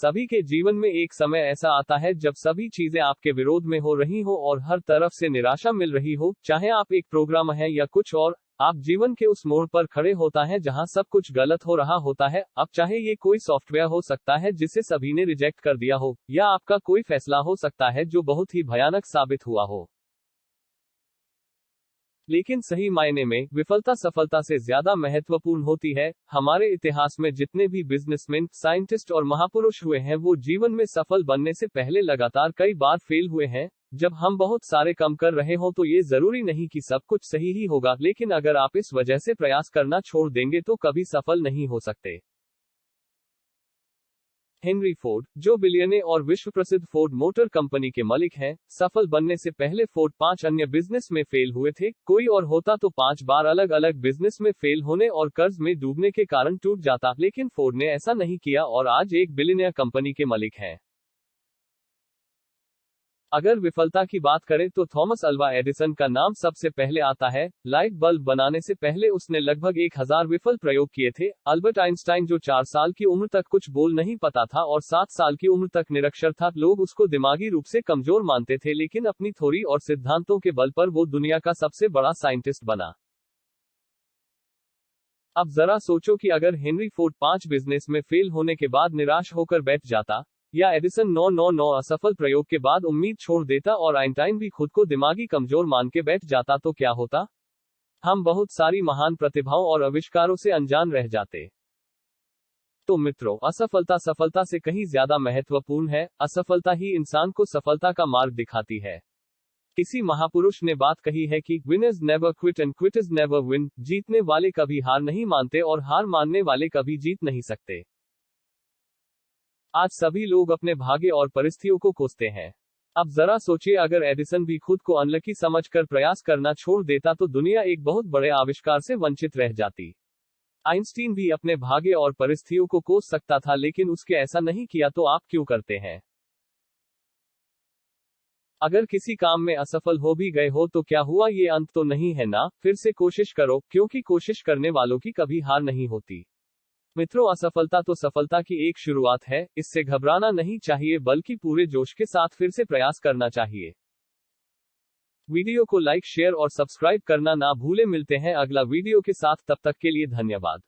सभी के जीवन में एक समय ऐसा आता है जब सभी चीजें आपके विरोध में हो रही हो और हर तरफ से निराशा मिल रही हो, चाहे आप एक प्रोग्राम है या कुछ और। आप जीवन के उस मोड़ पर खड़े होता है जहां सब कुछ गलत हो रहा होता है। अब चाहे ये कोई सॉफ्टवेयर हो सकता है जिसे सभी ने रिजेक्ट कर दिया हो, या आपका कोई फैसला हो सकता है जो बहुत ही भयानक साबित हुआ हो। लेकिन सही मायने में विफलता सफलता से ज्यादा महत्वपूर्ण होती है। हमारे इतिहास में जितने भी बिजनेसमैन, साइंटिस्ट और महापुरुष हुए हैं, वो जीवन में सफल बनने से पहले लगातार कई बार फेल हुए हैं। जब हम बहुत सारे काम कर रहे हो तो ये जरूरी नहीं कि सब कुछ सही ही होगा, लेकिन अगर आप इस वजह से प्रयास करना छोड़ देंगे तो कभी सफल नहीं हो सकते। हेनरी फोर्ड, जो बिलियनर और विश्व प्रसिद्ध फोर्ड मोटर कंपनी के मालिक हैं, सफल बनने से पहले फोर्ड 5 अन्य बिजनेस में फेल हुए थे। कोई और होता तो 5 बार अलग अलग बिजनेस में फेल होने और कर्ज में डूबने के कारण टूट जाता, लेकिन फोर्ड ने ऐसा नहीं किया और आज एक बिलियनर कंपनी के मालिक हैं। अगर विफलता की बात करें तो थॉमस अल्वा एडिसन का नाम सबसे पहले आता है। लाइट बल्ब बनाने से पहले उसने लगभग 1000 विफल प्रयोग किए थे। अल्बर्ट आइंस्टाइन, जो 4 साल की उम्र तक कुछ बोल नहीं पाता था और 7 साल की उम्र तक निरक्षर था, लोग उसको दिमागी रूप से कमजोर मानते थे, लेकिन अपनी थ्योरी और सिद्धांतों के बल पर वो दुनिया का सबसे बड़ा साइंटिस्ट बना। अब जरा सोचो कि अगर हेनरी फोर्ड 5 बिजनेस में फेल होने के बाद निराश होकर बैठ जाता, या एडिसन 999 असफल प्रयोग के बाद उम्मीद छोड़ देता और आइंस्टाइन भी खुद को दिमागी कमजोर मान के बैठ जाता, तो क्या होता? हम बहुत सारी महान प्रतिभाओं और आविष्कारों से अनजान रह जाते। तो मित्रों, असफलता सफलता से कहीं ज्यादा महत्वपूर्ण है। असफलता ही इंसान को सफलता का मार्ग दिखाती है। किसी महापुरुष ने बात कही है कि winners never quit and quitters never win. जीतने वाले कभी हार नहीं मानते और हार मानने वाले कभी जीत नहीं सकते। आज सभी लोग अपने भाग्य और परिस्थितियों को कोसते हैं। अब जरा सोचिए, अगर एडिसन भी खुद को अनलकी समझकर प्रयास करना छोड़ देता तो दुनिया एक बहुत बड़े आविष्कार से वंचित रह जाती। आइंस्टीन भी अपने भाग्य और परिस्थितियों को कोस सकता था, लेकिन उसके ऐसा नहीं किया, तो आप क्यों करते हैं? अगर किसी काम में असफल हो भी गए हो तो क्या हुआ, ये अंत तो नहीं है ना। फिर से कोशिश करो, क्योंकि कोशिश करने वालों की कभी हार नहीं होती। मित्रों, असफलता तो सफलता की एक शुरुआत है। इससे घबराना नहीं चाहिए, बल्कि पूरे जोश के साथ फिर से प्रयास करना चाहिए। वीडियो को लाइक, शेयर और सब्सक्राइब करना ना भूले। मिलते हैं अगला वीडियो के साथ, तब तक के लिए धन्यवाद।